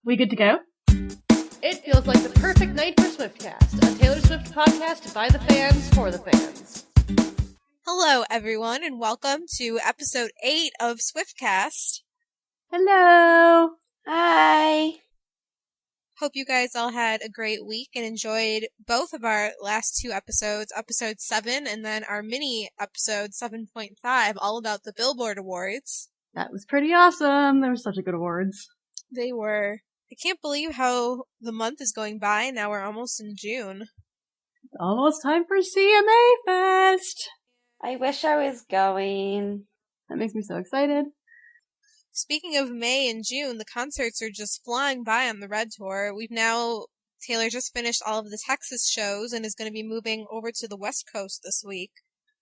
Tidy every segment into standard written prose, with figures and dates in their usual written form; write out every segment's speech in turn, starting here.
We good to go? It feels like the perfect night for Swiftcast, a Taylor Swift podcast by the fans for the fans. Hello, everyone, and welcome to episode 8 of Swiftcast. Hello! Hi! Hope you guys all had a great week and enjoyed both of our last two episodes, episode 7 and then our mini episode 7.5, all about the Billboard Awards. That was pretty awesome. They were such a good awards. They were. I can't believe how the month is going by. Now we're almost in June. It's almost time for CMA Fest! I wish I was going. That makes me so excited. Speaking of May and June, the concerts are just flying by on the Red Tour. Taylor just finished all of the Texas shows and is going to be moving over to the West Coast this week.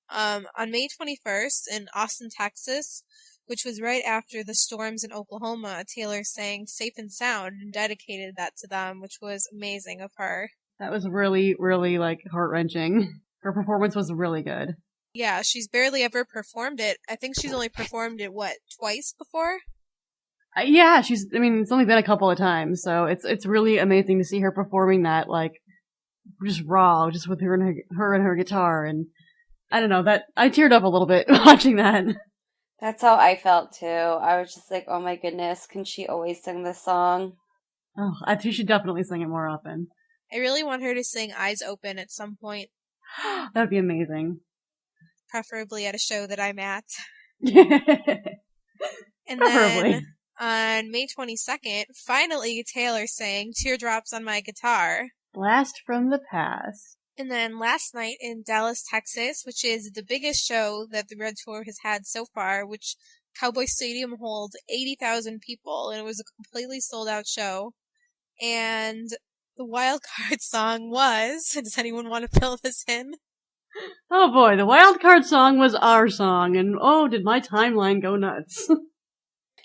On May 21st in Austin, Texas, which was right after the storms in Oklahoma, Taylor sang Safe and Sound and dedicated that to them, which was amazing of her. That was really, really, heart-wrenching. Her performance was really good. Yeah, she's barely ever performed it. I think she's only performed it, twice before? Yeah, it's only been a couple of times, so it's really amazing to see her performing that, just raw, just with her and her guitar, and I don't know, I teared up a little bit watching that. That's how I felt too. I was just like, oh my goodness, can she always sing this song? Oh, I think she should definitely sing it more often. I really want her to sing Eyes Open at some point. That would be amazing. Preferably at a show that I'm at. And Preferably. then on May 22nd, finally Taylor sang Teardrops on My Guitar. Blast from the Past. And then last night in Dallas, Texas, which is the biggest show that the Red Tour has had so far, which Cowboy Stadium holds 80,000 people, and it was a completely sold out show. And the wild card song was, does anyone want to fill this in? Oh boy, the wild card song was our song, and oh, did my timeline go nuts.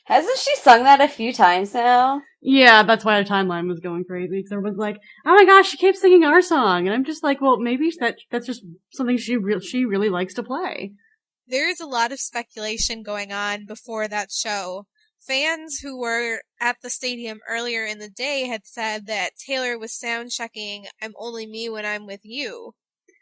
Hasn't she sung that a few times now? Yeah, that's why our timeline was going crazy, because everyone's like, oh my gosh, she keeps singing our song, and I'm just like, well, maybe that's just something she really likes to play. There is a lot of speculation going on before that show. Fans who were at the stadium earlier in the day had said that Taylor was sound checking I'm Only Me When I'm With You.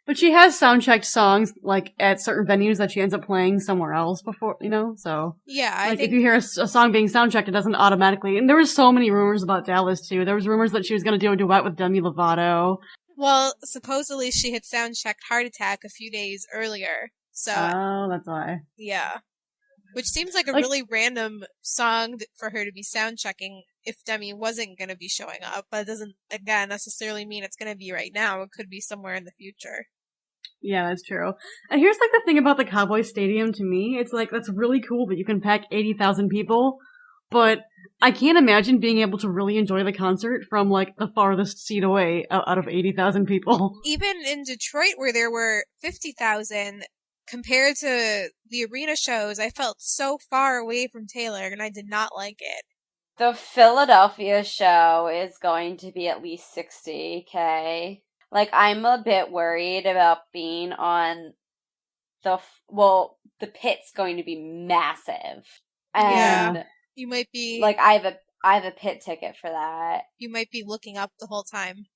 But she has sound-checked songs, at certain venues that she ends up playing somewhere else before, so. Yeah, I think if you hear a song being sound-checked, it doesn't automatically, and there was so many rumors about Dallas, too. There was rumors that she was gonna do a duet with Demi Lovato. Well, supposedly she had sound-checked Heart Attack a few days earlier, so. Oh, that's why. Yeah. Which seems like a really random song for her to be sound-checking if Demi wasn't gonna be showing up, but it doesn't, again, necessarily mean it's gonna be right now. It could be somewhere in the future. Yeah, that's true. And here's the thing about the Cowboy Stadium to me. It's that's really cool that you can pack 80,000 people, but I can't imagine being able to really enjoy the concert from the farthest seat away out of 80,000 people. Even in Detroit where there were 50,000, compared to the arena shows, I felt so far away from Taylor and I did not like it. The Philadelphia show is going to be at least 60K. I'm a bit worried about being on the pit's going to be massive. And yeah, you might be I have a pit ticket for that. You might be looking up the whole time.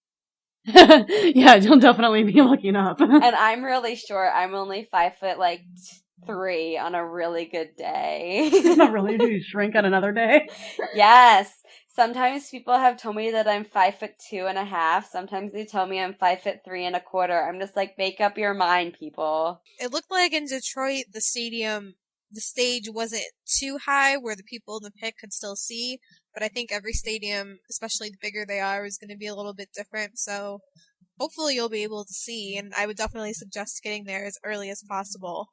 Yeah, you'll definitely be looking up. And I'm really short. I'm only 5'3" on a really good day. Not really. Do you shrink on another day? Yes. Sometimes people have told me that I'm 5'2.5". Sometimes they tell me I'm 5'3.25". I'm just like, make up your mind, people. It looked like in Detroit, the stage wasn't too high where the people in the pit could still see, but I think every stadium, especially the bigger they are, is going to be a little bit different, so hopefully you'll be able to see, and I would definitely suggest getting there as early as possible.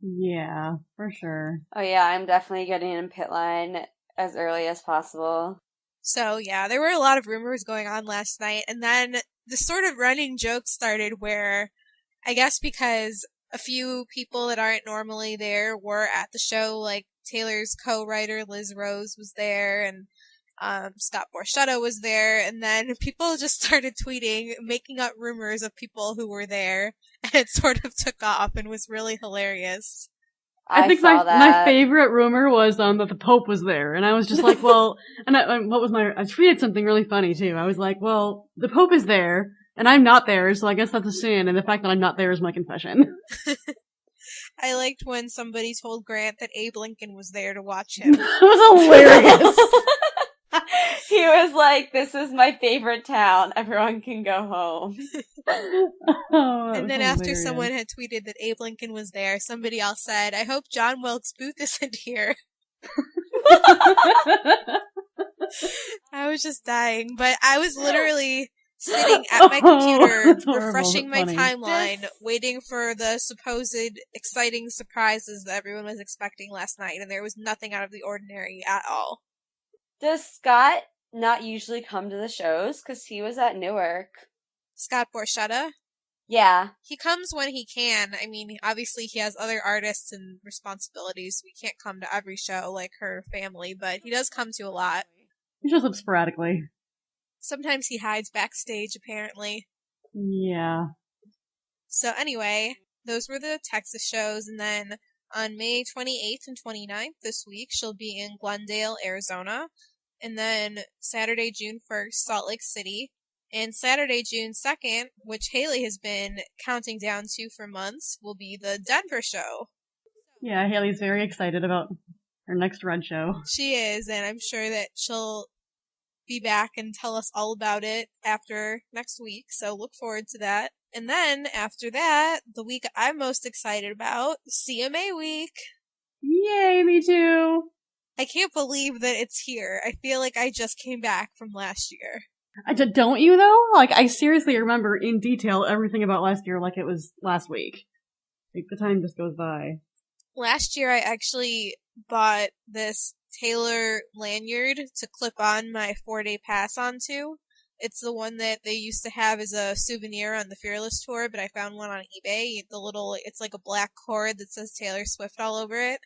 Yeah, for sure. Oh yeah, I'm definitely getting in pit line as early as possible. So yeah, there were a lot of rumors going on last night, and then the sort of running joke started where, I guess because a few people that aren't normally there were at the show, like Taylor's co-writer Liz Rose was there, and Scott Borchetta was there, and then people just started tweeting, making up rumors of people who were there, and it sort of took off and was really hilarious. I think saw my favorite rumor was that the Pope was there, and I was just like, well, and I tweeted something really funny too. I was like, well, the Pope is there, and I'm not there, so I guess that's a sin, and the fact that I'm not there is my confession. I liked when somebody told Grant that Abe Lincoln was there to watch him. That was hilarious. He was like, "This is my favorite town. Everyone can go home." And then after someone had tweeted that Abe Lincoln was there, somebody else said, "I hope John Wilkes Booth isn't here." I was just dying, but I was literally sitting at my computer, refreshing my timeline, waiting for the supposed exciting surprises that everyone was expecting last night, and there was nothing out of the ordinary at all. Does Scott not usually come to the shows? Because he was at Newark. Scott Borchetta? Yeah. He comes when he can. I mean, obviously he has other artists and responsibilities. We can't come to every show like her family, but he does come to a lot. He shows up sporadically. Sometimes he hides backstage, apparently. Yeah. So anyway, those were the Texas shows, and then on May 28th and 29th this week, she'll be in Glendale, Arizona. And then Saturday, June 1st, Salt Lake City. And Saturday, June 2nd, which Haley has been counting down to for months, will be the Denver show. Yeah, Haley's very excited about her next Red show. She is, and I'm sure that she'll be back and tell us all about it after next week, so look forward to that. And then, after that, the week I'm most excited about, CMA week. Yay, me too! I can't believe that it's here. I feel like I just came back from last year. Don't you, though? Like, I seriously remember in detail everything about last year like it was last week. Like, the time just goes by. Last year, I actually bought this Taylor lanyard to clip on my 4-day pass onto. It's the one that they used to have as a souvenir on the Fearless tour, but I found one on eBay. It's like a black cord that says Taylor Swift all over it.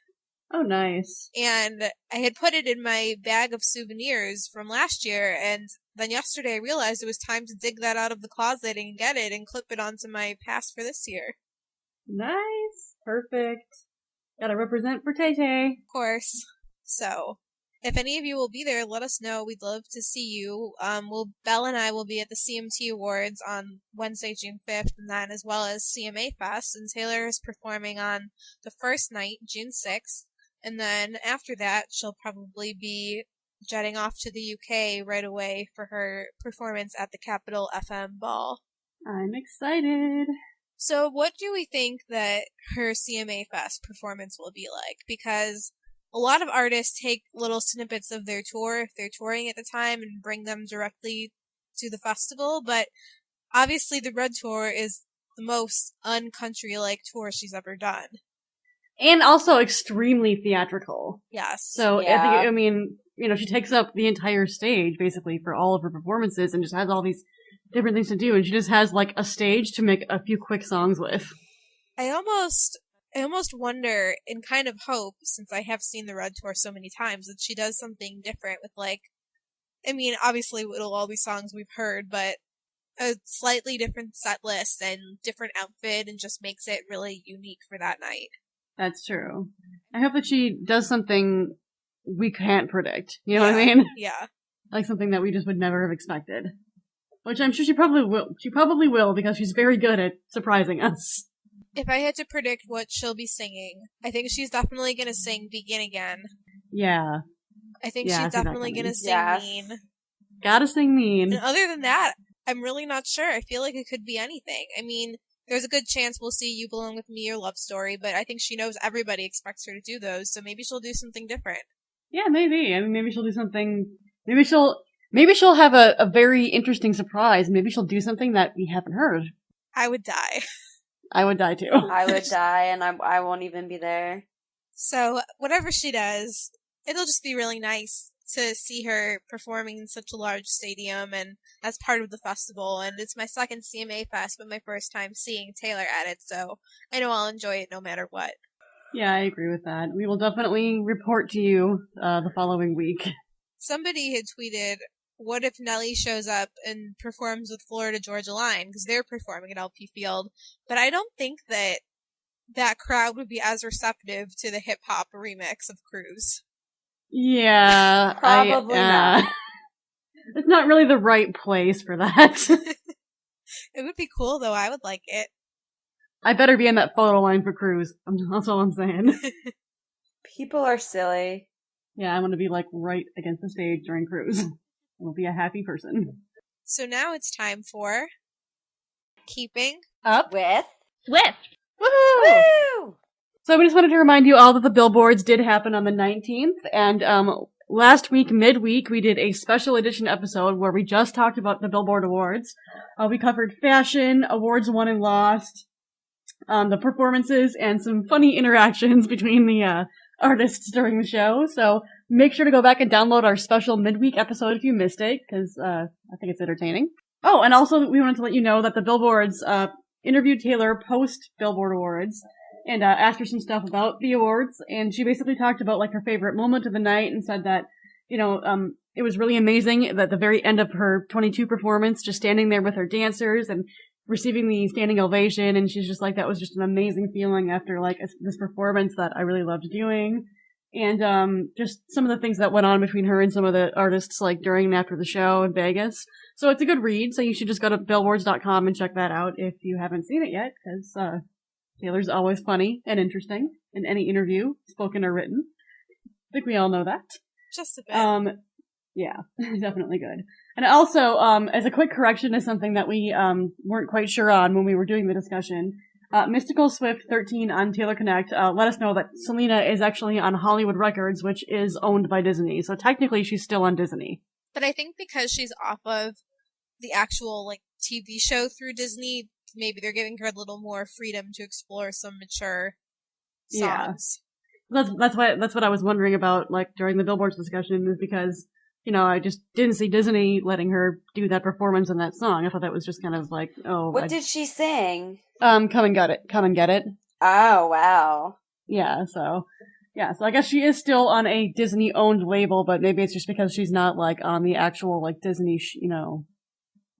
Oh, nice. And I had put it in my bag of souvenirs from last year, and then yesterday I realized it was time to dig that out of the closet and get it and clip it onto my pass for this year. Nice. Perfect. Gotta represent for Tay-Tay. Of course. So, if any of you will be there, let us know. We'd love to see you. Belle and I will be at the CMT Awards on Wednesday, June 5th, and then as well as CMA Fest, and Taylor is performing on the first night, June 6th, and then after that, she'll probably be jetting off to the UK right away for her performance at the Capital FM Ball. I'm excited. So what do we think that her CMA Fest performance will be like? Because a lot of artists take little snippets of their tour if they're touring at the time and bring them directly to the festival, but obviously the Red Tour is the most un-country-like tour she's ever done. And also extremely theatrical. Yes. So, Yeah. I mean, she takes up the entire stage, basically, for all of her performances and just has all these different things to do, and she just has, like, a stage to make a few quick songs with. I almost wonder and kind of hope, since I have seen the Red Tour so many times, that she does something different with, like, I mean, obviously it'll all be songs we've heard, but a slightly different set list and different outfit and just makes it really unique for that night. That's true. I hope that she does something we can't predict. You know what I mean? Yeah. Like something that we just would never have expected. Which I'm sure she probably will. She probably will because she's very good at surprising us. If I had to predict what she'll be singing, I think she's definitely going to sing Begin Again. Yeah. I think she's definitely going to sing Mean. Gotta sing Mean. And other than that, I'm really not sure. I feel like it could be anything. I mean, there's a good chance we'll see You Belong With Me or Love Story, but I think she knows everybody expects her to do those, so maybe she'll do something different. Yeah, maybe. I mean, maybe she'll do something. Maybe she'll have a very interesting surprise. Maybe she'll do something that we haven't heard. I would die. I would die too. I would die, and I won't even be there. So, whatever she does, it'll just be really nice to see her performing in such a large stadium and as part of the festival. And it's my second CMA Fest, but my first time seeing Taylor at it, so I know I'll enjoy it no matter what. Yeah, I agree with that. We will definitely report to you the following week. Somebody had tweeted, what if Nelly shows up and performs with Florida Georgia Line, because they're performing at LP Field, but I don't think that that crowd would be as receptive to the hip-hop remix of Cruise. Yeah. Probably not. It's not really the right place for that. It would be cool, though. I would like it. I better be in that photo line for Cruise. That's all I'm saying. People are silly. Yeah, I want to be like right against the stage during Cruise. I'll be a happy person. So now it's time for Keeping Up with Swift. Woohoo! Woo! So we just wanted to remind you all that the billboards did happen on the 19th, and last week, midweek, we did a special edition episode where we just talked about the Billboard Awards. We covered fashion, awards won and lost, the performances, and some funny interactions between the artists during the show. So make sure to go back and download our special midweek episode if you missed it, because I think it's entertaining. Oh, and also we wanted to let you know that the billboards interviewed Taylor post-Billboard Awards and asked her some stuff about the awards, and she basically talked about like her favorite moment of the night and said that, it was really amazing that the very end of her 22 performance, just standing there with her dancers and receiving the standing ovation, and she's just like, that was just an amazing feeling after like this performance that I really loved doing. And just some of the things that went on between her and some of the artists like during and after the show in Vegas. So it's a good read, so you should just go to billboards.com and check that out if you haven't seen it yet, because Taylor's always funny and interesting in any interview, spoken or written. I think we all know that. just a bit. Yeah, definitely good. And also, as a quick correction to something that we weren't quite sure on when we were doing the discussion, Mystical Swift 13 on Taylor Connect let us know that Selena is actually on Hollywood Records, which is owned by Disney. So technically, she's still on Disney. But I think because she's off of the actual like TV show through Disney, maybe they're giving her a little more freedom to explore some mature songs. Yeah. That's what I was wondering about, like, during the Billboards discussion, is because, I just didn't see Disney letting her do that performance in that song. I thought that was just kind of like, What did she sing? Come and Get It. Come and Get It. Oh, wow. Yeah, so I guess she is still on a Disney-owned label, but maybe it's just because she's not, like, on the actual, like, Disney,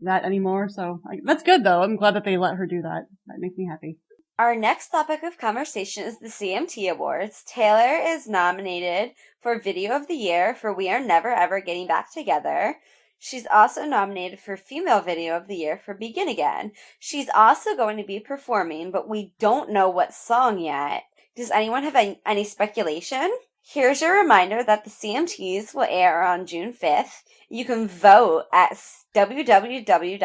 that anymore. So that's good, though. I'm glad that they let her do that. That makes me happy. Our next topic of conversation is the CMT Awards. Taylor is nominated for Video of the Year for We Are Never Ever Getting Back Together. She's also nominated for Female Video of the Year for Begin Again. She's also going to be performing, but we don't know what song yet. Does anyone have any speculation? Here's your reminder that the CMTs will air on June 5th. You can vote at www.cmt.com.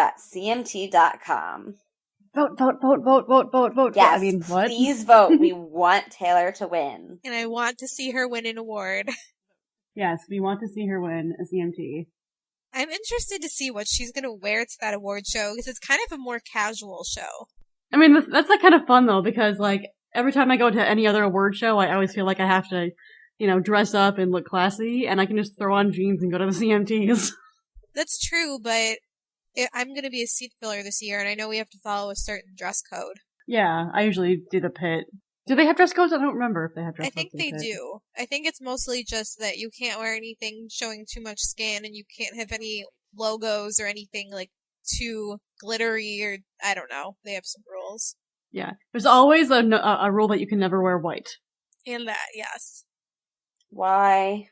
Vote. Yes, Yeah, I mean, what? Please vote. We want Taylor to win. And I want to see her win an award. Yes, we want to see her win a CMT. I'm interested to see what she's going to wear to that award show, because it's kind of a more casual show. I mean, that's like kind of fun, though, because, like, every time I go to any other award show, I always feel like I have to, dress up and look classy, and I can just throw on jeans and go to the CMTs. That's true, but I'm going to be a seat filler this year, and I know we have to follow a certain dress code. Yeah, I usually do the pit. Do they have dress codes? I don't remember if they have dress codes. I think they do. I think it's mostly just that you can't wear anything showing too much skin, and you can't have any logos or anything, like, too glittery, or I don't know. They have some rules. Yeah. There's always a rule that you can never wear white. And that, yes. Why?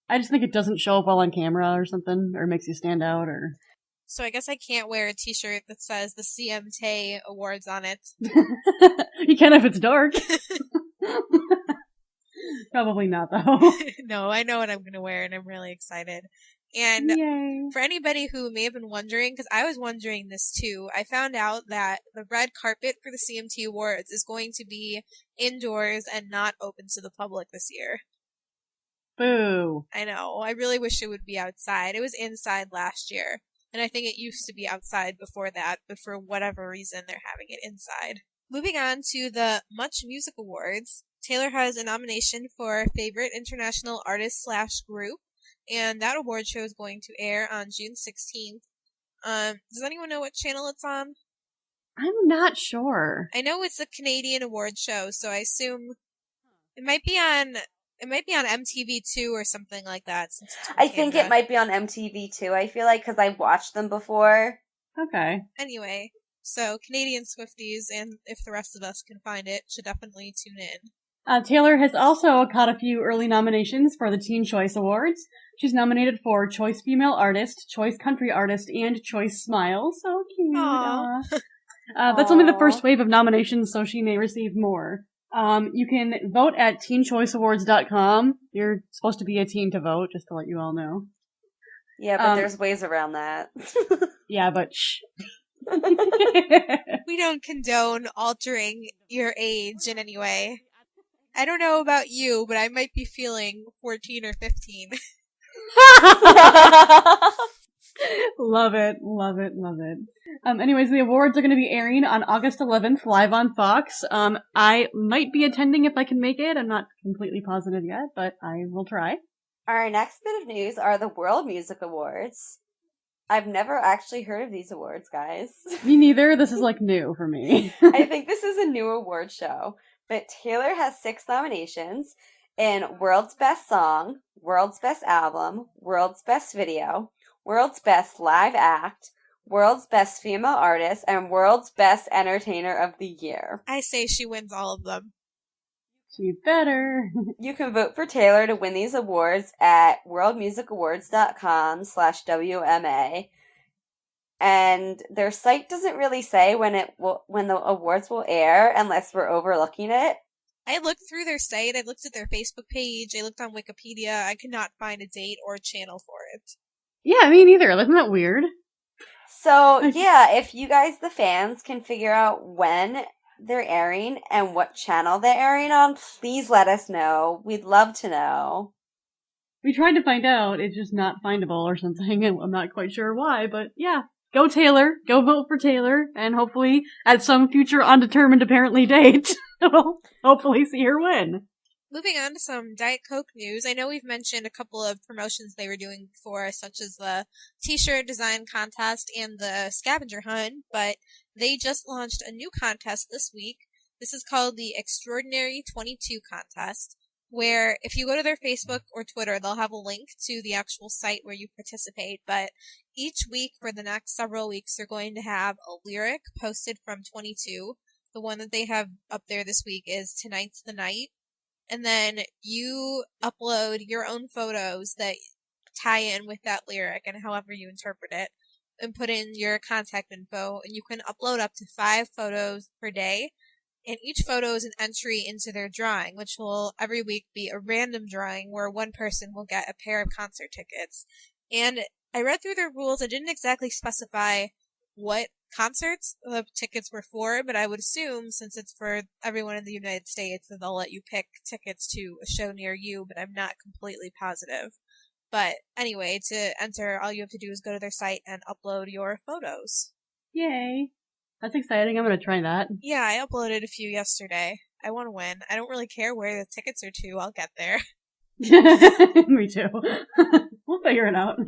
I just think it doesn't show up well on camera or something, or makes you stand out, or... So I guess I can't wear a t-shirt that says the CMT Awards on it. You can if it's dark. Probably not, though. No, I know what I'm going to wear, and I'm really excited. And Yay. for anybody who may have been wondering, because I was wondering this too, I found out that the red carpet for the CMT Awards is going to be indoors and not open to the public this year. Boo. I know. I really wish it would be outside. It was inside last year. And I think it used to be outside before that, but for whatever reason, they're having it inside. Moving on to the Much Music Awards, Taylor has a nomination for Favorite International Artist/Group, and that award show is going to air on June 16th. Does anyone know what channel it's on? I'm not sure. I know it's a Canadian award show, so I assume it might be on MTV2 or something like that. Since it's from I think Canada. it might be on MTV too, I feel like, because I watched them before. Okay. Anyway, So Canadian Swifties, and if the rest of us can find it, should definitely tune in. Taylor has also caught a few early nominations for the Teen Choice Awards. She's nominated for Choice Female Artist, Choice Country Artist, and Choice Smile. So cute. That's only the first wave of nominations, so she may receive more. You can vote at teenchoiceawards.com. You're supposed to be a teen to vote, just to let you all know. Yeah, but there's ways around that. Yeah, but shh. We don't condone altering your age in any way. I don't know about you, but I might be feeling 14 or 15. Love it, love it, love it. Anyways, the awards are going to be airing on August 11th, live on Fox. I might be attending if I can make it. I'm not completely positive yet, but I will try. Our next bit of news are the World Music Awards. I've never actually heard of these awards, guys. Me neither. This is, like, new for me. I think this is a new award show. But Taylor has 6 nominations in World's Best Song, World's Best Album, World's Best Video, World's Best Live Act, World's Best Female Artist, and World's Best Entertainer of the Year. I say she wins all of them. She better. You can vote for Taylor to win these awards at worldmusicawards.com/WMA. And their site doesn't really say when the awards will air unless we're overlooking it. I looked through their site, I looked at their Facebook page, I looked on Wikipedia, I could not find a date or a channel for it. Yeah, me neither. Isn't that weird? So, yeah, if you guys, the fans, can figure out when they're airing and what channel they're airing on, please let us know. We'd love to know. We tried to find out. It's just not findable or something, and I'm not quite sure why, but yeah. Go Taylor. Go vote for Taylor, and hopefully, at some future undetermined apparently date, we'll hopefully see her win. Moving on to some Diet Coke news, I know we've mentioned a couple of promotions they were doing before, such as the t-shirt design contest and the scavenger hunt, but they just launched a new contest this week. This is called the Extraordinary 22 contest, where if you go to their Facebook or Twitter, they'll have a link to the actual site where you participate, but each week for the next several weeks, they're going to have a lyric posted from 22. The one that they have up there this week is Tonight's the Night. And then you upload your own photos that tie in with that lyric and however you interpret it, and put in your contact info, and you can upload up to 5 photos per day, and each photo is an entry into their drawing, which will every week be a random drawing where one person will get a pair of concert tickets. And I read through their rules. I didn't exactly specify what concerts the tickets were for, but I would assume, since it's for everyone in the United States, that they'll let you pick tickets to a show near you, but I'm not completely positive. But anyway, to enter, all you have to do is go to their site and upload your photos. Yay. That's exciting. I'm going to try that. Yeah, I uploaded a few yesterday. I want to win. I don't really care where the tickets are to. I'll get there. Me too. We'll figure it out.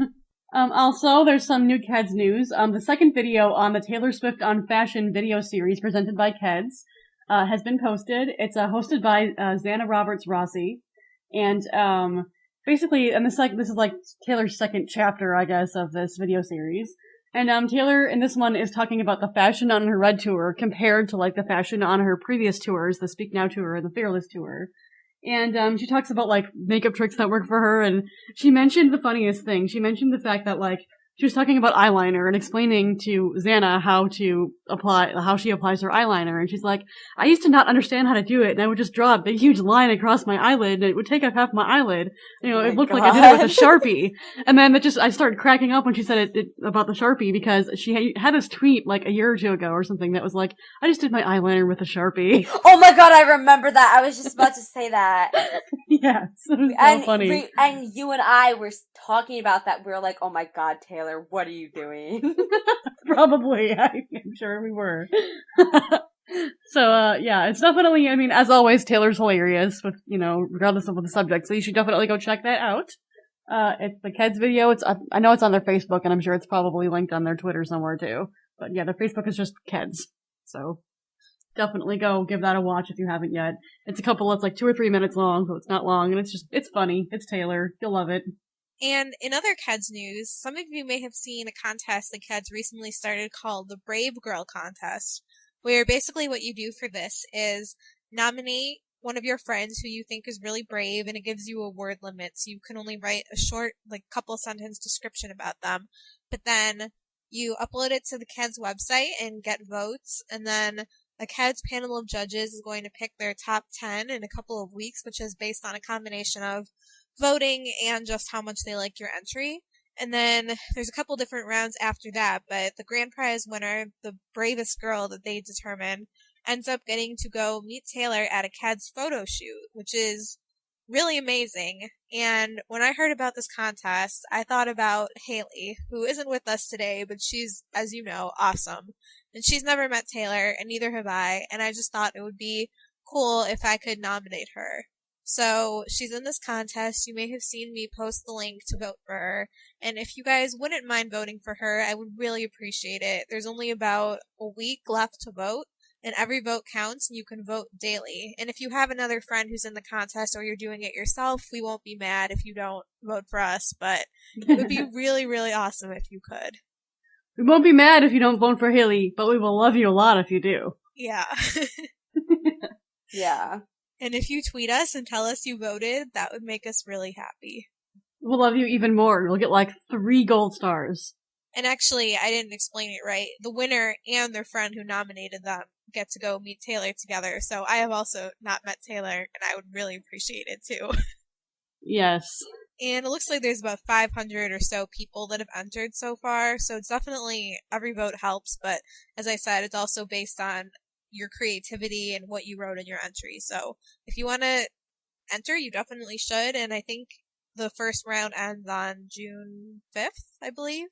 Also, there's some new Keds news. The second video on the Taylor Swift on Fashion video series presented by Keds has been posted. It's hosted by Xana Roberts Rossi. And basically, and this is like Taylor's second chapter, I guess, of this video series. And Taylor in this one is talking about the fashion on her Red tour compared to like the fashion on her previous tours, the Speak Now tour and the Fearless tour. And she talks about like makeup tricks that work for her, and she mentioned the funniest thing. She mentioned the fact that like she was talking about eyeliner and explaining to Xana how she applies her eyeliner, and she's like, I used to not understand how to do it, and I would just draw a big huge line across my eyelid, and it would take up half my eyelid. You know, it looked like I did it with a Sharpie. And then I started cracking up when she said it about the Sharpie, because she had this tweet like a year or two ago or something that was like, I just did my eyeliner with a Sharpie. Oh my god, I remember that. I was just about to say that. Yes, it was so funny. And you and I were talking about that. We were like, oh my god, Taylor, what are you doing? Probably. I'm sure we were. So, yeah, it's definitely, I mean, as always, Taylor's hilarious with, you know, regardless of what the subject, so you should definitely go check that out. It's the Keds video. I know it's on their Facebook, and I'm sure it's probably linked on their Twitter somewhere too. But yeah, their Facebook is just Keds. So definitely go give that a watch if you haven't yet. It's like 2 or 3 minutes long, so it's not long, and it's funny. It's Taylor. You'll love it. And in other Keds news, some of you may have seen a contest the Keds recently started called the Brave Girl Contest, where basically what you do for this is nominate one of your friends who you think is really brave, and it gives you a word limit, so you can only write a short, couple sentence description about them. But then you upload it to the Keds website and get votes, and then a Keds panel of judges is going to pick their top 10 in a couple of weeks, which is based on a combination of voting and just how much they liked your entry. And then there's a couple different rounds after that, but the grand prize winner, the bravest girl that they determine, ends up getting to go meet Taylor at a Keds photo shoot, which is really amazing. And when I heard about this contest, I thought about Haley, who isn't with us today, but she's, as you know, awesome. And she's never met Taylor, and neither have I, and I just thought it would be cool if I could nominate her. So she's in this contest. You may have seen me post the link to vote for her. And if you guys wouldn't mind voting for her, I would really appreciate it. There's only about a week left to vote, and every vote counts, and you can vote daily. And if you have another friend who's in the contest or you're doing it yourself, we won't be mad if you don't vote for us, but it would be really, really awesome if you could. We won't be mad if you don't vote for Haley, but we will love you a lot if you do. Yeah. Yeah. And if you tweet us and tell us you voted, that would make us really happy. We'll love you even more. You'll get 3 gold stars. And actually, I didn't explain it right. The winner and their friend who nominated them get to go meet Taylor together. So I have also not met Taylor, and I would really appreciate it too. Yes. And it looks like there's about 500 or so people that have entered so far. So it's definitely, every vote helps. But as I said, it's also based on your creativity and what you wrote in your entry. So if you want to enter, you definitely should. And I think the first round ends on June 5th, I believe.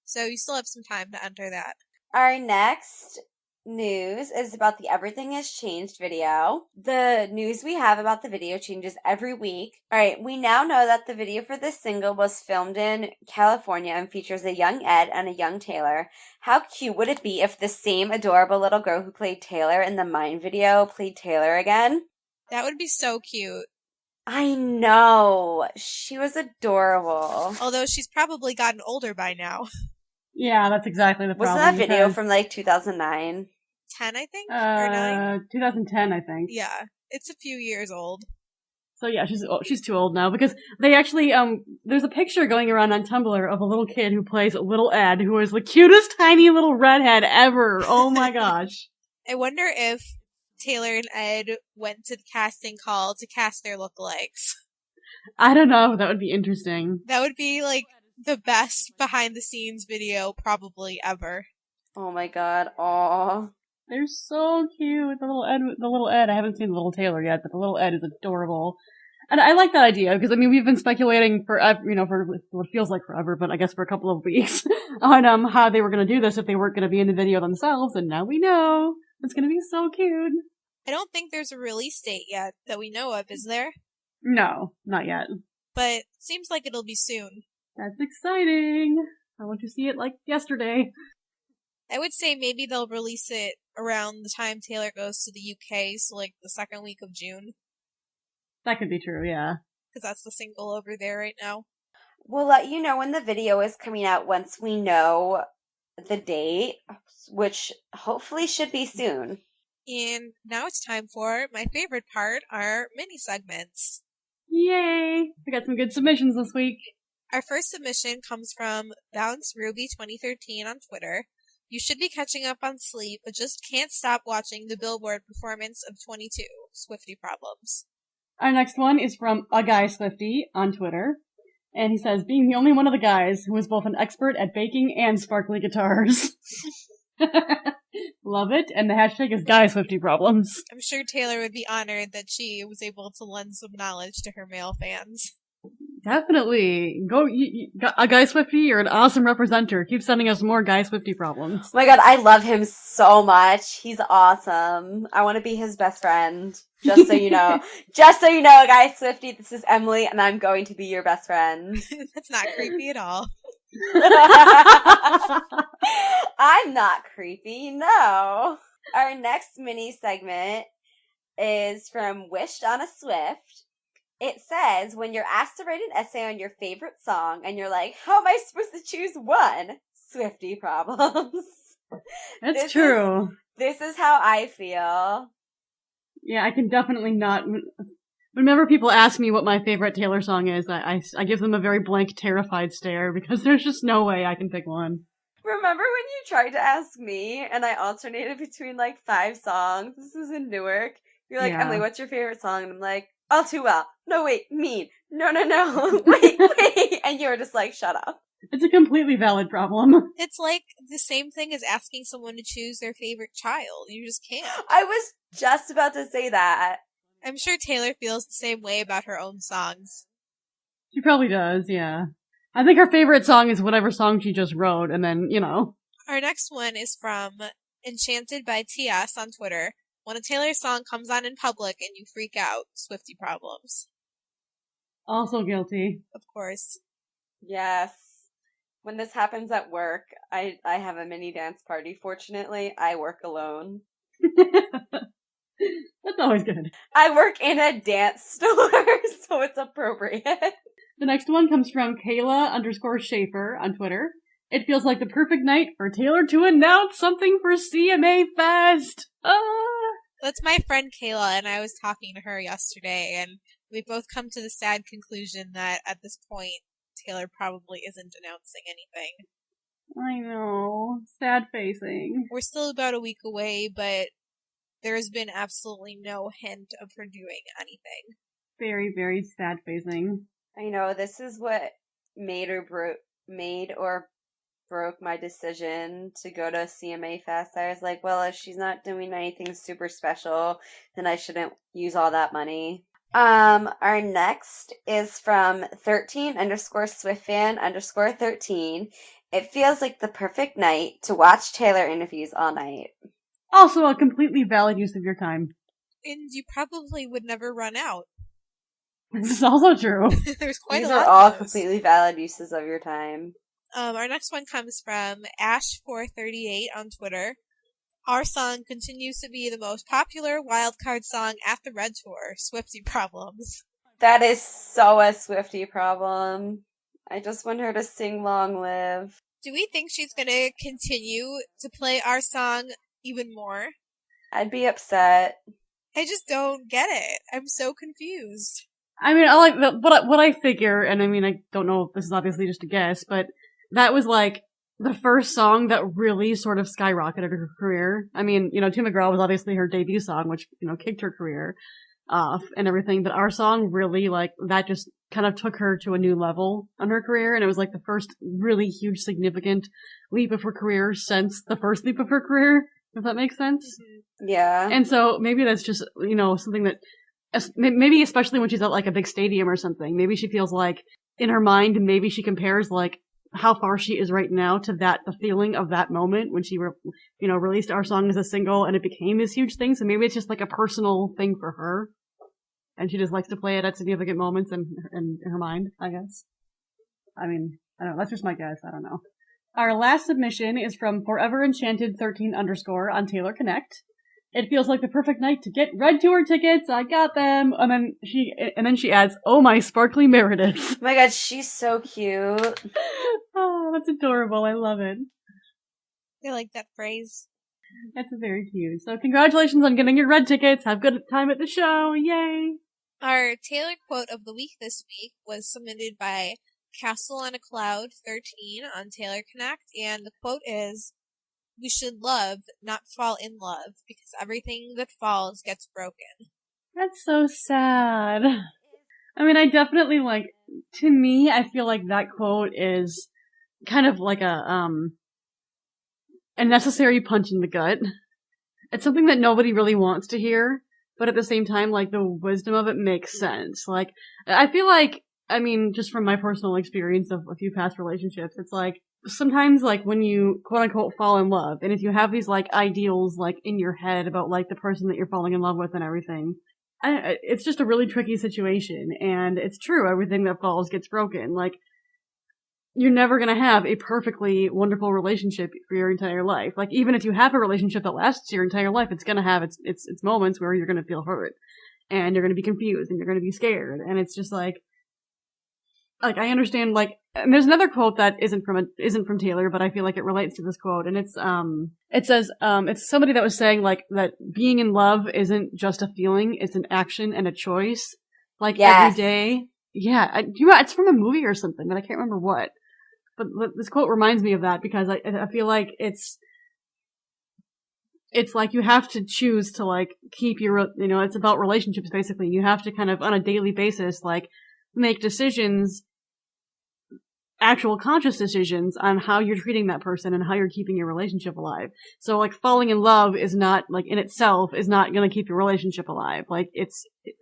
So you still have some time to enter that. Our next news is about the Everything Has Changed video. The news we have about the video changes every week. Alright, we now know that the video for this single was filmed in California and features a young Ed and a young Taylor. How cute would it be if the same adorable little girl who played Taylor in the Mine video played Taylor again? That would be so cute. I know. She was adorable. Although she's probably gotten older by now. Yeah, that's exactly the problem. Wasn't that video from 2009? 10, I think? Or 9? 2010, I think. Yeah. It's a few years old. So yeah, she's too old now, because they actually, there's a picture going around on Tumblr of a little kid who plays Little Ed, who is the cutest tiny little redhead ever. Oh my gosh. I wonder if Taylor and Ed went to the casting call to cast their lookalikes. I don't know, that would be interesting. That would be the best behind the scenes video probably ever. Oh my god, aw. They're so cute. The little Ed, I haven't seen the little Taylor yet, but the little Ed is adorable. And I like that idea, because we've been speculating for what feels like forever, but I guess for a couple of weeks, on how they were gonna do this if they weren't gonna be in the video themselves, and now we know. It's gonna be so cute. I don't think there's a release date yet that we know of, is there? No, not yet. But seems like it'll be soon. That's exciting. I want to see it yesterday. I would say maybe they'll release it around the time Taylor goes to the UK, so the second week of June. That could be true, yeah. Because that's the single over there right now. We'll let you know when the video is coming out once we know the date, which hopefully should be soon. And now it's time for my favorite part, our mini segments. Yay! We got some good submissions this week. Our first submission comes from Bounce Ruby 2013 on Twitter. You should be catching up on sleep, but just can't stop watching the Billboard performance of 22, Swiftie Problems. Our next one is from A Guy Swiftie on Twitter. And he says, being the only one of the guys who is both an expert at baking and sparkly guitars. Love it. And the hashtag is Guy Swiftie Problems. I'm sure Taylor would be honored that she was able to lend some knowledge to her male fans. Definitely. Go, A Guy Swiftie, you're an awesome representer. Keep sending us more Guy Swiftie Problems. Oh my god, I love him so much. He's awesome. I want to be his best friend. Just so you know. Just so you know, Guy Swiftie, this is Emily, and I'm going to be your best friend. That's not creepy at all. I'm not creepy, no. Our next mini segment is from Wished on a Swift. It says, when you're asked to write an essay on your favorite song, and you're like, how am I supposed to choose one? Swiftie problems. That's true. This is how I feel. Yeah, I can definitely not. Whenever people ask me what my favorite Taylor song is, I give them a very blank, terrified stare because there's just no way I can pick one. Remember when you tried to ask me and I alternated between like 5 songs? This is in Newark. You're like, Yeah. Emily, what's your favorite song? And I'm like, All Too Well. No, wait, Mean. No. wait. And you were just like, shut up. It's a completely valid problem. It's like the same thing as asking someone to choose their favorite child. You just can't. I was just about to say that. I'm sure Taylor feels the same way about her own songs. She probably does, yeah. I think her favorite song is whatever song she just wrote, and then, Our next one is from Enchanted by TS on Twitter. When a Taylor song comes on in public and you freak out, Swiftie problems. Also guilty. Of course. Yes. When this happens at work, I have a mini dance party. Fortunately, I work alone. That's always good. I work in a dance store, so it's appropriate. The next one comes from Kayla_Schaefer on Twitter. It feels like the perfect night for Taylor to announce something for CMA Fest. That's my friend Kayla, and I was talking to her yesterday, and we both come to the sad conclusion that at this point, Taylor probably isn't announcing anything. I know. Sad facing. We're still about a week away, but there has been absolutely no hint of her doing anything. Very, very sad facing. I know, this is what made or broke my decision to go to CMA Fest. I was like, well, if she's not doing anything super special, then I shouldn't use all that money. Our next is from 13_SwiftFan_13. It feels like the perfect night to watch Taylor interviews all night. Also a completely valid use of your time. And you probably would never run out. This is also true. There's quite These a lot are all of those. completely valid uses of your time. Our next one comes from Ash438 on Twitter. Our song continues to be the most popular wildcard song at the Red Tour, Swiftie Problems. That is so a Swiftie problem. I just want her to sing Long Live. Do we think she's going to continue to play our song even more? I'd be upset. I just don't get it. I'm so confused. I mean, I like what I figure, and I mean, I don't know if this is obviously just a guess, but that was like the first song that really sort of skyrocketed her career. I mean, Tim McGraw was obviously her debut song, which, kicked her career off and everything, but our song really, like, that just kind of took her to a new level on her career, and it was like the first really huge, significant leap of her career since the first leap of her career, if that makes sense. Yeah. And so maybe that's just, something that, maybe especially when she's at like a big stadium or something, maybe she feels like in her mind, maybe she compares like how far she is right now to the feeling of that moment when she released our song as a single and it became this huge thing. So maybe it's just like a personal thing for her, and she just likes to play it at significant moments in her mind, I guess. I mean, I don't know. That's just my guess. I don't know. Our last submission is from ForeverEnchanted13_ on Taylor Connect. It feels like the perfect night to get Red Tour tickets. I got them. And then she adds, "Oh my sparkly Meredith." Oh my god, she's so cute. Oh, that's adorable. I love it. I like that phrase. That's very cute. So congratulations on getting your red tickets. Have a good time at the show. Yay. Our Taylor quote of the week this week was submitted by Castle on a Cloud 13 on Taylor Connect, and the quote is, "We should love, not fall in love, because everything that falls gets broken." That's so sad. I mean, I definitely to me, I feel like that quote is kind of like a necessary punch in the gut. It's something that nobody really wants to hear, but at the same time, like, the wisdom of it makes sense. Like, I feel like, I mean, just from my personal experience of a few past relationships, it's like, sometimes, like, when you, quote-unquote, fall in love, and if you have these, like, ideals, like, in your head about, like, the person that you're falling in love with and everything, it's just a really tricky situation, and it's true, everything that falls gets broken. Like, you're never gonna have a perfectly wonderful relationship for your entire life. Like, even if you have a relationship that lasts your entire life, it's gonna have its moments where you're gonna feel hurt. and you're going to be confused and you're going to be scared. And it's just like I understand, like, and there's another quote that isn't from Taylor, but I feel like it relates to this quote. And it's, it says, it's somebody that was saying, like, that being in love isn't just a feeling, it's an action and a choice. Like, every day. Yeah, it's from a movie or something, but I can't remember what. But this quote reminds me of that because I feel like it's like you have to choose to, like, keep your, it's about relationships, basically. You have to kind of, on a daily basis, like, make decisions, actual conscious decisions on how you're treating that person and how you're keeping your relationship alive. So, like, falling in love is not, like, in itself is not going to keep your relationship alive. Like,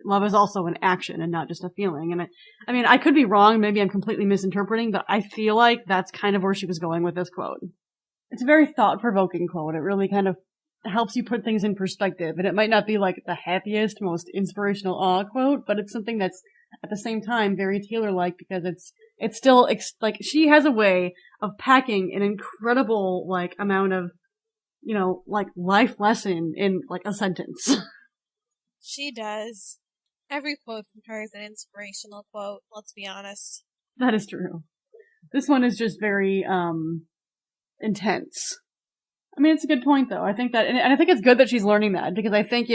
love is also an action and not just a feeling. And I mean, I could be wrong. Maybe I'm completely misinterpreting, but I feel like that's kind of where she was going with this quote. It's a very thought-provoking quote. It really kind of helps you put things in perspective. And it might not be, like, the happiest, most inspirational quote, but it's something that's, at the same time, very Taylor-like because it's still, like, she has a way of packing an incredible, like, amount of, like, life lesson in, like, a sentence. She does. Every quote from her is an inspirational quote, let's be honest. That is true. This one is just very, intense. I mean, it's a good point, though. I think that, and I think it's good that she's learning that, because I think,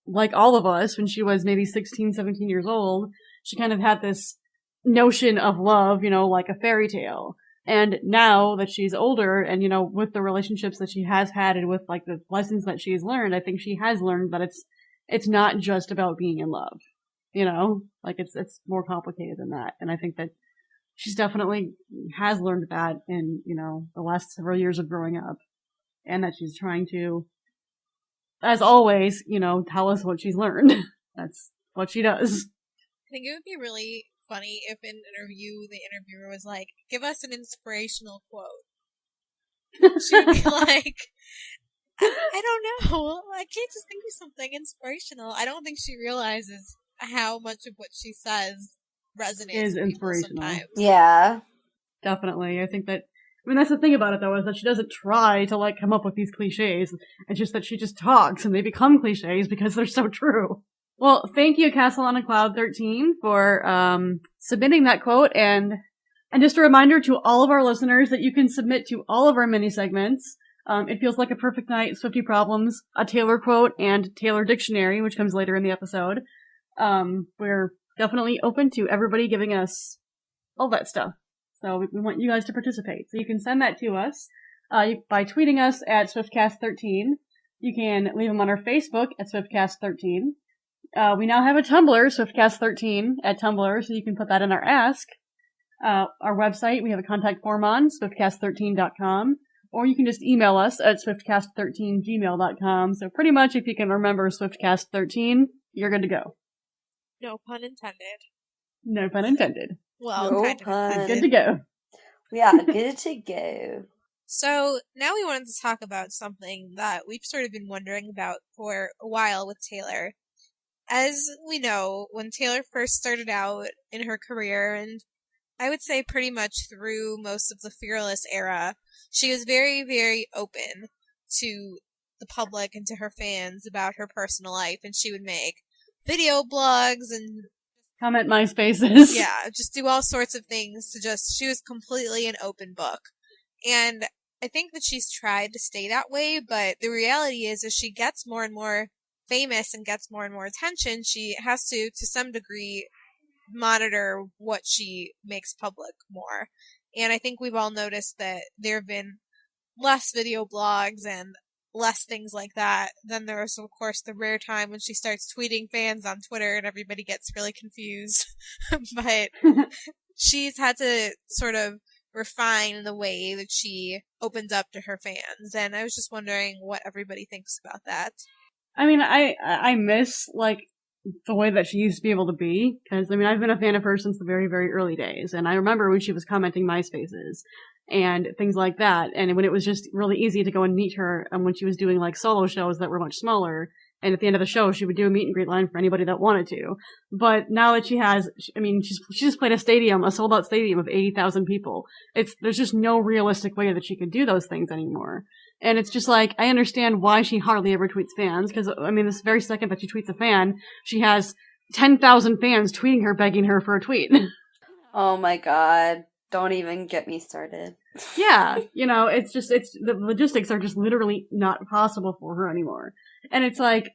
like all of us, when she was maybe 16, 17 years old, she kind of had this notion of love, like a fairy tale. And now that she's older and, with the relationships that she has had and with, like, the lessons that she's learned, I think she has learned that it's not just about being in love, Like, it's more complicated than that. And I think that she's definitely has learned that in, the last several years of growing up. And that she's trying to, as always, tell us what she's learned. That's what she does. I think it would be really funny if in an interview, the interviewer was like, give us an inspirational quote. She would be like, I don't know. I can't just think of something inspirational. I don't think she realizes how much of what she says resonates is with inspirational. Sometimes. Yeah. Definitely. I think that, that's the thing about it, though, is that she doesn't try to, like, come up with these cliches. It's just that she just talks, and they become cliches because they're so true. Well, thank you, Castle on a Cloud 13, for submitting that quote, and just a reminder to all of our listeners that you can submit to all of our mini-segments. It Feels Like a Perfect Night, Swiftie Problems, a Taylor quote, and Taylor Dictionary, which comes later in the episode. We're definitely open to everybody giving us all that stuff. So we want you guys to participate. So you can send that to us by tweeting us at Swiftcast13. You can leave them on our Facebook at Swiftcast13. We now have a Tumblr, Swiftcast13 at Tumblr, so you can put that in our Ask. Our website, we have a contact form on, swiftcast13.com, or you can just email us at swiftcast13gmail.com. So pretty much if you can remember Swiftcast13, you're good to go. No pun intended. No pun intended. Well, No kind of pun. intended. Good to go. We are good to go. So now we wanted to talk about something that we've sort of been wondering about for a while with Taylor. As we know, when Taylor first started out in her career, and I would say pretty much through most of the Fearless era, she was very, very open to the public and to her fans about her personal life, and she would make video blogs and comment MySpaces. yeah, just do all sorts of things she was completely an open book. And I think that she's tried to stay that way, but the reality is as she gets more and more famous and gets more and more attention, she has to some degree, monitor what she makes public more. And I think we've all noticed that there have been less video blogs and less things like that. Then there's, of course, the rare time when she starts tweeting fans on Twitter and everybody gets really confused. But she's had to sort of refine the way that she opens up to her fans. And I was just wondering what everybody thinks about that. I mean, I miss, like, the way that she used to be able to be, because, I've been a fan of her since the very, very early days, and I remember when she was commenting MySpaces and things like that, and when it was just really easy to go and meet her, and when she was doing, like, solo shows that were much smaller, And at the end of the show, she would do a meet and greet line for anybody that wanted to. But now that she just played a sold out stadium of 80,000 people. There's just no realistic way that she could do those things anymore. And it's just like, I understand why she hardly ever tweets fans, because, this very second that she tweets a fan, she has 10,000 fans tweeting her, begging her for a tweet. Oh my god. Don't even get me started. Yeah, the logistics are just literally not possible for her anymore. And it's like,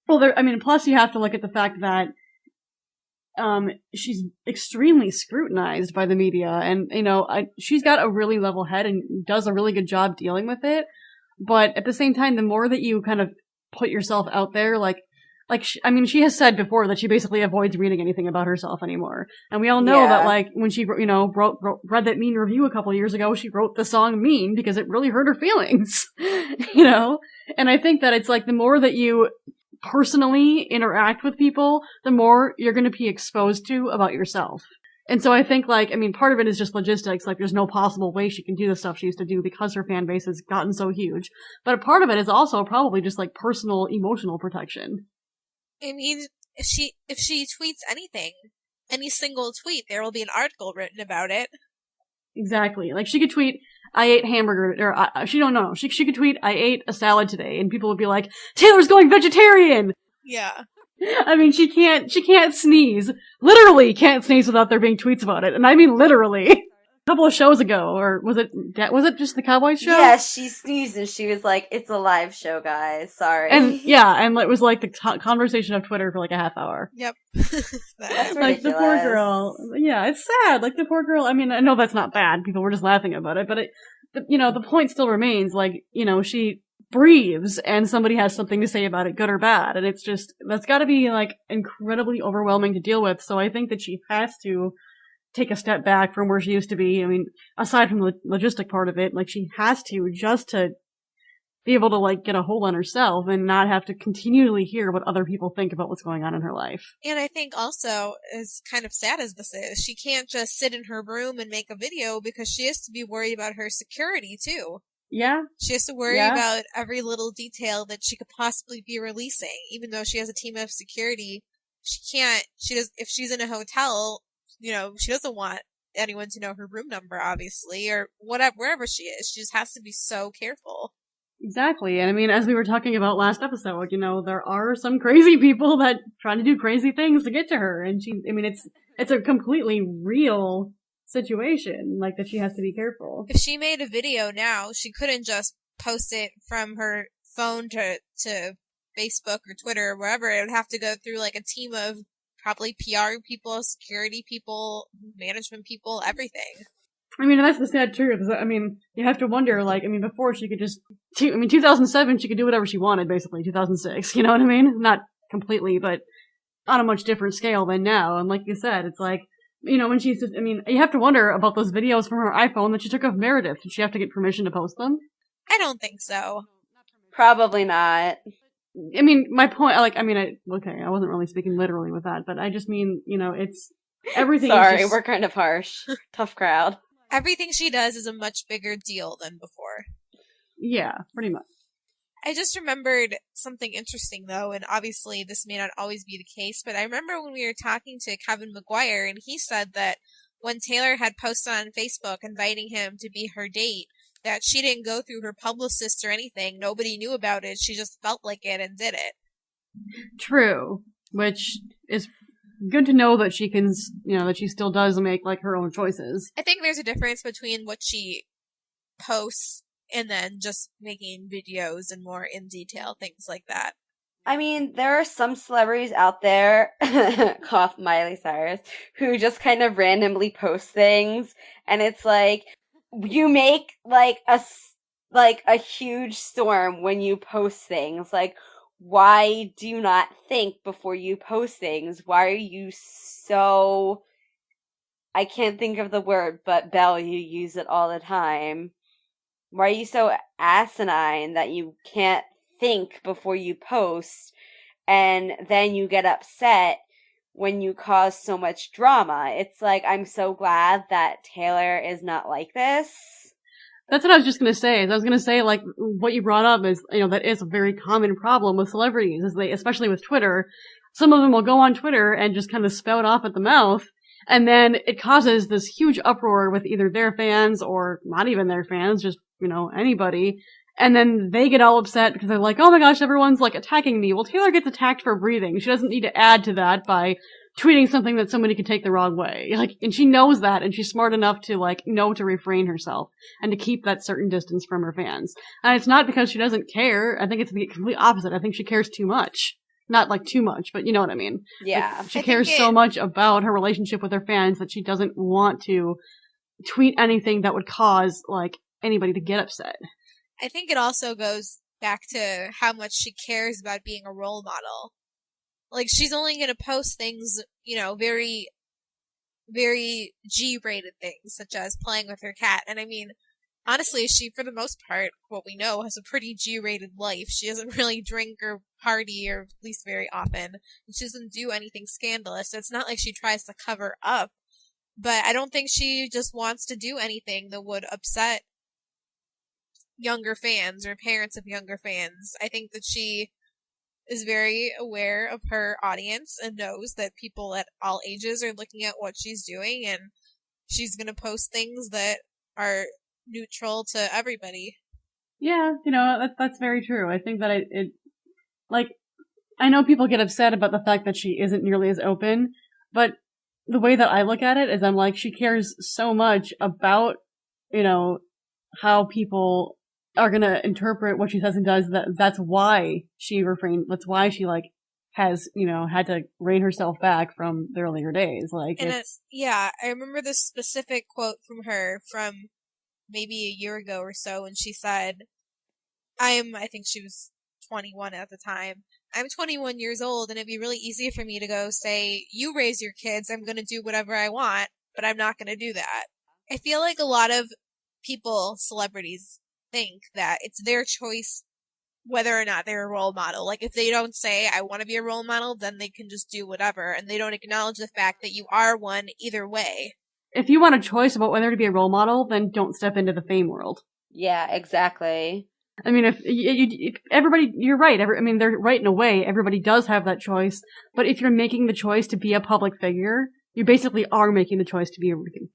plus you have to look at the fact that, she's extremely scrutinized by the media, and, she's got a really level head and does a really good job dealing with it. But at the same time, the more that you kind of put yourself out there, she has said before that she basically avoids reading anything about herself anymore. And we all know that, when she, read that Mean review a couple years ago, she wrote the song Mean because it really hurt her feelings, And I think that it's like, the more that you personally interact with people, the more you're going to be exposed to about yourself. And so I think, part of it is just logistics. There's no possible way she can do the stuff she used to do because her fan base has gotten so huge. But a part of it is also probably just, personal, emotional protection. If she tweets anything, any single tweet, there will be an article written about it. Exactly. She could tweet, I ate hamburger, or she could tweet, I ate a salad today, and people would be like, Taylor's going vegetarian! Yeah. She can't sneeze. Literally can't sneeze without there being tweets about it. And I mean literally. A couple of shows ago, or was it just the Cowboys show? Yeah, she sneezed and she was like, it's a live show, guys. Sorry. And it was the conversation of Twitter for a half hour. Yep. That's ridiculous. The poor girl. Yeah, it's sad. The poor girl, I know that's not bad. People were just laughing about it, but the point still remains, she breathes and somebody has something to say about it, good or bad. And it's just, that's gotta be incredibly overwhelming to deal with. So I think that she has to take a step back from where she used to be. Aside from the logistic part of it, she has to, just to be able to get a hold on herself and not have to continually hear what other people think about what's going on in her life. And I think also, as kind of sad as this is, she can't just sit in her room and make a video because she has to be worried about her security too. Yeah. She has to worry about every little detail that she could possibly be releasing. Even though she has a team of security, if she's in a hotel, she doesn't want anyone to know her room number, obviously, or wherever she is. She just has to be so careful. Exactly. And as we were talking about last episode, there are some crazy people that try to do crazy things to get to her. And it's a completely real situation, that she has to be careful. If she made a video now, she couldn't just post it from her phone to Facebook or Twitter or wherever. It would have to go through a team of probably PR people, security people, management people, everything. That's the sad truth. You have to wonder, before she could just, 2007, she could do whatever she wanted, basically, 2006, you know what I mean? Not completely, but on a much different scale than now. And like you said, it's when she's just, you have to wonder about those videos from her iPhone that she took of Meredith. Did she have to get permission to post them? I don't think so. Probably not. My point, okay, I wasn't really speaking literally with that, but I just mean, it's everything. Sorry, we're kind of harsh. Tough crowd. Everything she does is a much bigger deal than before. Yeah, pretty much. I just remembered something interesting, though, and obviously this may not always be the case, but I remember when we were talking to Kevin McGuire, and he said that when Taylor had posted on Facebook inviting him to be her date, that she didn't go through her publicist or anything. Nobody knew about it. She just felt like it and did it. True. Which is good to know that she can, that she still does make, her own choices. I think there's a difference between what she posts and then just making videos and more in detail, things like that. There are some celebrities out there, cough Miley Cyrus, who just kind of randomly post things, and it's you make a huge storm when you post things. Why do you not think before you post things? Why are you so, I can't think of the word, but Belle, you use it all the time. Why are you so asinine that you can't think before you post, and then you get upset when you cause so much drama? It's I'm so glad that Taylor is not like this. That's what I was just gonna say. I was gonna say, like, what you brought up is, that is a very common problem with celebrities, is they, especially with Twitter, some of them will go on Twitter and just kind of spout off at the mouth, and then it causes this huge uproar with either their fans or not even their fans, just, anybody. And then they get all upset because they're like, oh my gosh, everyone's like attacking me. Well, Taylor gets attacked for breathing. She doesn't need to add to that by tweeting something that somebody could take the wrong way. And she knows that, and she's smart enough to, know to refrain herself and to keep that certain distance from her fans. And it's not because she doesn't care. I think it's the complete opposite. I think she cares too much. Not too much, but you know what I mean. Yeah. She cares so much about her relationship with her fans that she doesn't want to tweet anything that would cause, anybody to get upset. I think it also goes back to how much she cares about being a role model. She's only going to post things, very, very G-rated things, such as playing with her cat. And I mean, honestly, she, for the most part, what we know, has a pretty G-rated life. She doesn't really drink or party, or at least very often. And she doesn't do anything scandalous. So it's not like she tries to cover up. But I don't think she just wants to do anything that would upset younger fans or parents of younger fans. I think that she is very aware of her audience and knows that people at all ages are looking at what she's doing, and she's going to post things that are neutral to everybody. Yeah, that's very true. I think that I know people get upset about the fact that she isn't nearly as open, but the way that I look at it is I'm like, she cares so much about, how people are gonna interpret what she says and does, that's why she refrained, that's why she, has, had to rein herself back from the earlier days. I remember this specific quote from her from maybe a year ago or so, when she said, I think she was 21 at the time, I'm 21 years old, and it'd be really easy for me to go say, you raise your kids, I'm gonna do whatever I want, but I'm not gonna do that. I feel like a lot of people, celebrities, think that it's their choice whether or not they're a role model. If they don't say, I want to be a role model, then they can just do whatever, and they don't acknowledge the fact that you are one either way. If you want a choice about whether to be a role model, then don't step into the fame world. Yeah, exactly. I mean, if everybody, you're right. They're right in a way. Everybody does have that choice. But if you're making the choice to be a public figure, you basically are making the choice to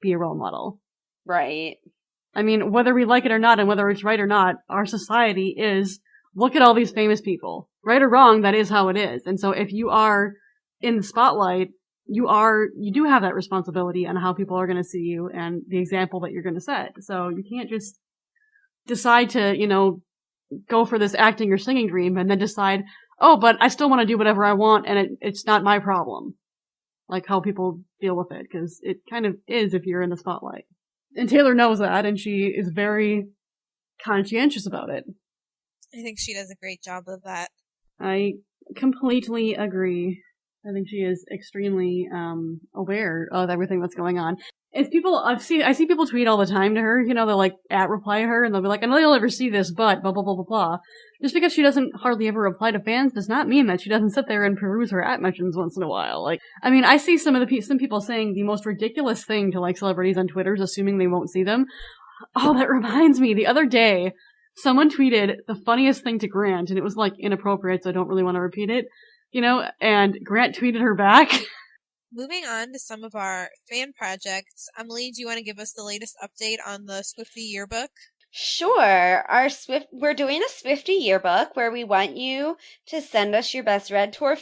be a role model. Right. Whether we like it or not, and whether it's right or not, our society is, look at all these famous people. Right or wrong, that is how it is. And so if you are in the spotlight, you do have that responsibility on how people are going to see you and the example that you're going to set. So you can't just decide to, go for this acting or singing dream and then decide, oh, but I still want to do whatever I want and it's not my problem. How people deal with it, because it kind of is if you're in the spotlight. And Taylor knows that, and she is very conscientious about it. I think she does a great job of that. I completely agree. I think she is extremely aware of everything that's going on. I see people tweet all the time to her, they'll @reply her, and they'll be like, I know you'll never see this, but blah, blah, blah, blah, blah. Just because she doesn't hardly ever reply to fans does not mean that she doesn't sit there and peruse her @mentions once in a while. I see some people saying the most ridiculous thing to celebrities on Twitter, assuming they won't see them. Oh, that reminds me, the other day, someone tweeted the funniest thing to Grant, and it was inappropriate, so I don't really want to repeat it, and Grant tweeted her back. Moving on to some of our fan projects, Emily, do you want to give us the latest update on the Swiftie yearbook? Sure. We're doing a Swiftie yearbook where we want you to send us your best Red Tour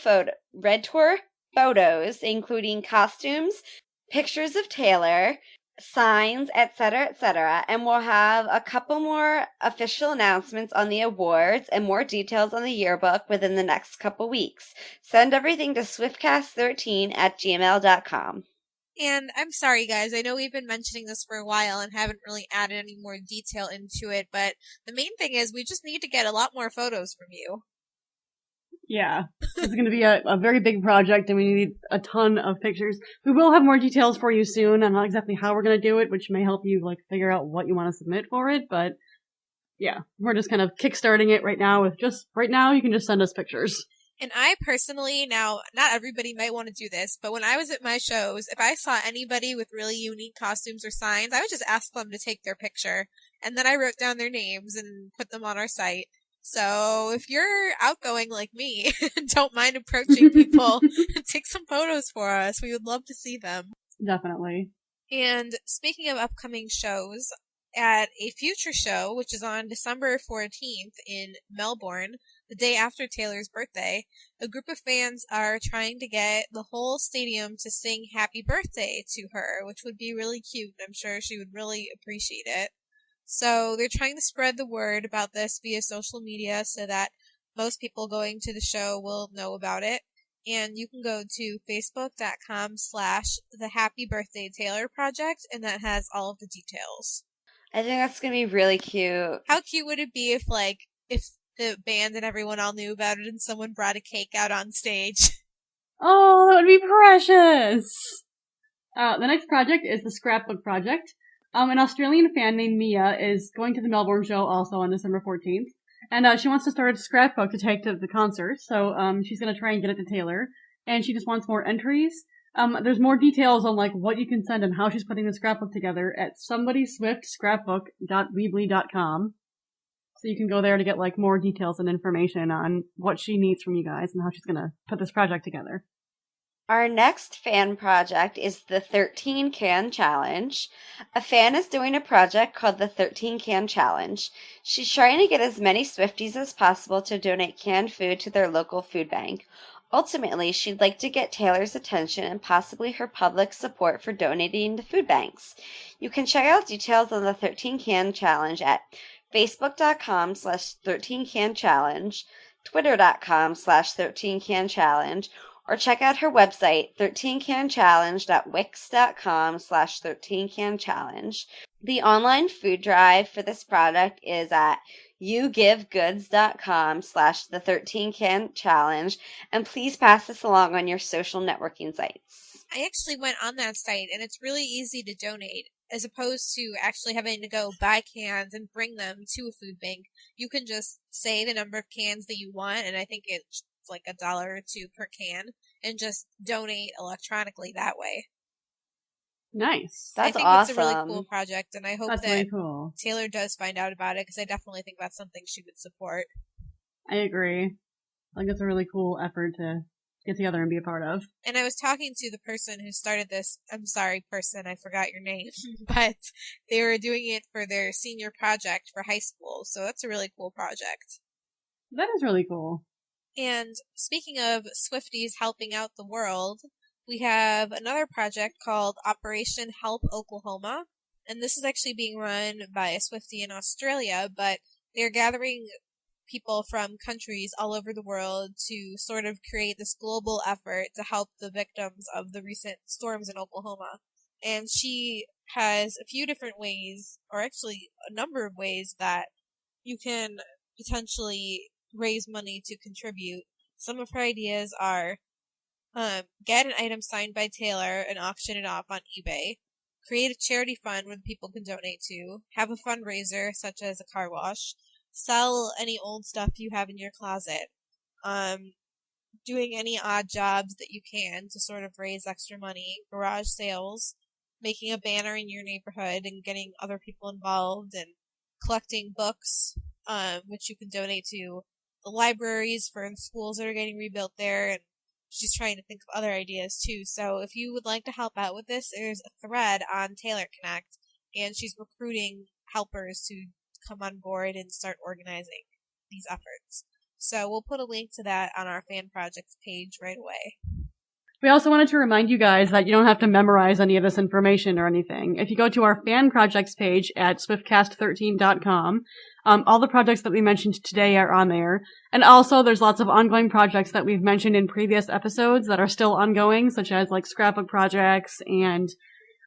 photos, including costumes, pictures of Taylor, signs, etc., and we'll have a couple more official announcements on the awards and more details on the yearbook within the next couple weeks. Send everything to swiftcast13@gmail.com. And I'm sorry, guys, I know we've been mentioning this for a while and haven't really added any more detail into it, but the main thing is we just need to get a lot more photos from you. Yeah, this is going to be a very big project, and we need a ton of pictures. We will have more details for you soon on not exactly how we're going to do it, which may help you figure out what you want to submit for it. But yeah, we're just kind of kickstarting it right now. Right now, you can just send us pictures. And I personally, now, not everybody might want to do this, but when I was at my shows, if I saw anybody with really unique costumes or signs, I would just ask them to take their picture. And then I wrote down their names and put them on our site. So if you're outgoing like me, don't mind approaching people and take some photos for us. We would love to see them. Definitely. And speaking of upcoming shows, at a future show, which is on December 14th in Melbourne, the day after Taylor's birthday, a group of fans are trying to get the whole stadium to sing happy birthday to her, which would be really cute. I'm sure she would really appreciate it. So they're trying to spread the word about this via social media so that most people going to the show will know about it. And you can go to facebook.com/the Happy Birthday Taylor Project, and that has all of the details. I think that's going to be really cute. How cute would it be if the band and everyone all knew about it and someone brought a cake out on stage? Oh, that would be precious! The next project is the Scrapbook Project. An Australian fan named Mia is going to the Melbourne show also on December 14th. And she wants to start a scrapbook to take to the concert, so she's going to try and get it to Taylor. And she just wants more entries. There's more details on like what you can send and how she's putting the scrapbook together at somebodyswiftscrapbook.weebly.com. So you can go there to get like more details and information on what she needs from you guys and how she's gonna put this project together. Our next fan project is the 13 Can Challenge. A fan is doing a project called the 13 Can Challenge. She's trying to get as many Swifties as possible to donate canned food to their local food bank. Ultimately, she'd like to get Taylor's attention and possibly her public support for donating to food banks. You can check out details on the 13 Can Challenge at facebook.com/13canchallenge, twitter.com/13canchallenge, or check out her website, 13canchallenge.wix.com/13canchallenge. The online food drive for this product is at yougivegoods.com/the13canchallenge, and please pass this along on your social networking sites. I actually went on that site, and it's really easy to donate. As opposed to actually having to go buy cans and bring them to a food bank, you can just say the number of cans that you want, and I think it's like $1 or $2 per can, and just donate electronically that way. Nice. That's I think awesome. it's a really cool project, and I hope That's that really cool. Taylor does find out about it, because I definitely think that's something she would support. I agree. I think it's a really cool effort to get together and be a part of. And I was talking to the person who started this. I'm sorry, person, I forgot your name. But they were doing it for their senior project for high school, so that's a really cool project. That is really cool. And speaking of Swifties helping out the world, we have another project called Operation Help Oklahoma. And this is actually being run by a Swiftie in Australia, but they're gathering people from countries all over the world to sort of create this global effort to help the victims of the recent storms in Oklahoma. And she has a few different ways, or actually a number of ways, that you can potentially raise money to contribute. Some of her ideas are get an item signed by Taylor and auction it off on eBay, create a charity fund where people can donate to, have a fundraiser such as a car wash, sell any old stuff you have in your closet, doing any odd jobs that you can to sort of raise extra money, garage sales, making a banner in your neighborhood and getting other people involved, and collecting books, which you can donate to the libraries for the schools that are getting rebuilt there, and she's trying to think of other ideas too. So if you would like to help out with this, there's a thread on Taylor Connect, and she's recruiting helpers to come on board and start organizing these efforts. So we'll put a link to that on our fan projects page right away. We also wanted to remind you guys that you don't have to memorize any of this information or anything. If you go to our fan projects page at swiftcast13.com, all the projects that we mentioned today are on there. And also there's lots of ongoing projects that we've mentioned in previous episodes that are still ongoing, such as like scrapbook projects and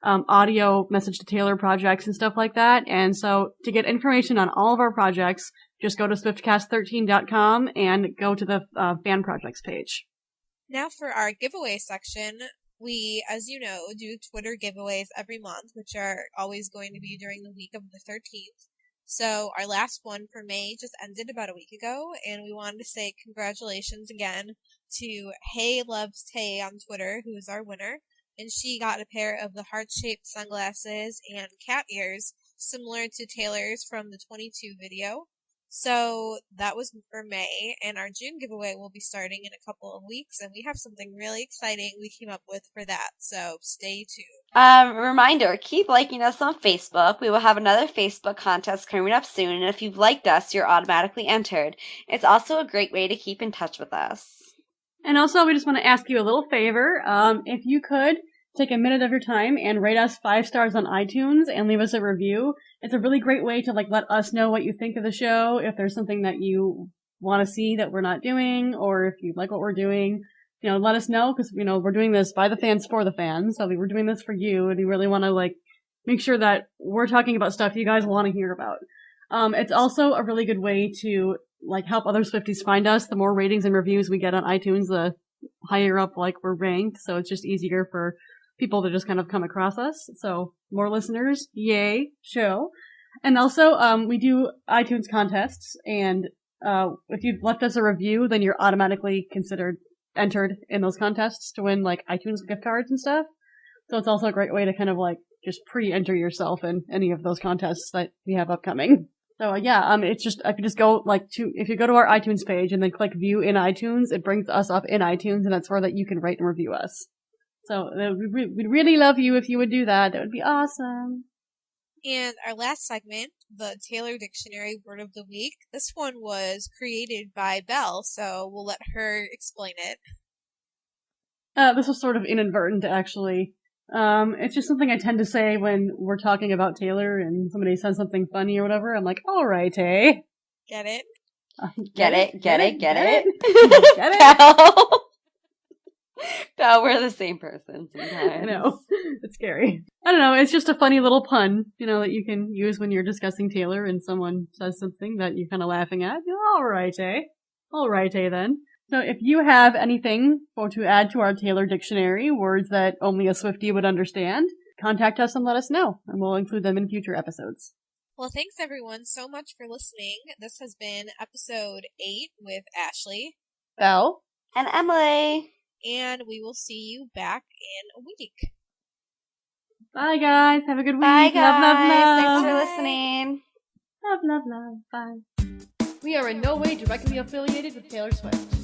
audio message to Taylor projects and stuff like that. And so to get information on all of our projects, just go to swiftcast13.com and go to the fan projects page. Now for our giveaway section, we, as you know, do Twitter giveaways every month, which are always going to be during the week of the 13th. So our last one for May just ended about a week ago, and we wanted to say congratulations again to Hey Loves Tay on Twitter, who is our winner. And she got a pair of the heart-shaped sunglasses and cat ears, similar to Taylor's from the 22 video. So that was for May, and our June giveaway will be starting in a couple of weeks, and we have something really exciting we came up with for that, so stay tuned. Reminder, keep liking us on Facebook. We will have another Facebook contest coming up soon, and if you've liked us, you're automatically entered. It's also a great way to keep in touch with us. And also, we just want to ask you a little favor. If you could take a minute of your time and rate us 5 stars on iTunes and leave us a review. It's a really great way to let us know what you think of the show. If there's something that you want to see that we're not doing, or if you like what we're doing, let us know, because we're doing this by the fans for the fans. So we're doing this for you, and we really want to make sure that we're talking about stuff you guys want to hear about. It's also a really good way to help other Swifties find us. The more ratings and reviews we get on iTunes, the higher up we're ranked. So it's just easier for people to just kind of come across us. So more listeners, yay, show. And also, we do iTunes contests, and if you've left us a review, then you're automatically entered in those contests to win iTunes gift cards and stuff. So it's also a great way to kind of just pre-enter yourself in any of those contests that we have upcoming. So yeah, it's just, if you just go if you go to our iTunes page and then click view in iTunes, it brings us up in iTunes, and that's where that you can rate and review us. So we'd really love you if you would do that. That would be awesome. And our last segment, the Taylor Dictionary Word of the Week. This one was created by Belle, so we'll let her explain it. This was sort of inadvertent, actually. It's just something I tend to say when we're talking about Taylor and somebody says something funny or whatever. I'm like, all right, eh? Get it? Get it? Get it? Belle. Belle, we're the same person sometimes. I know. It's scary. I don't know. It's just a funny little pun, that you can use when you're discussing Taylor and someone says something that you're kind of laughing at. All right, eh? All right, eh, then. So if you have anything to add to our Taylor Dictionary, words that only a Swiftie would understand, contact us and let us know, and we'll include them in future episodes. Well, thanks everyone so much for listening. This has been episode 8 with Ashley, Belle, and Emily. And we will see you back in a week. Bye, guys. Have a good week. Bye, guys. Love, love, love. Thanks for listening. Love, love, love. Bye. We are in no way directly affiliated with Taylor Swift.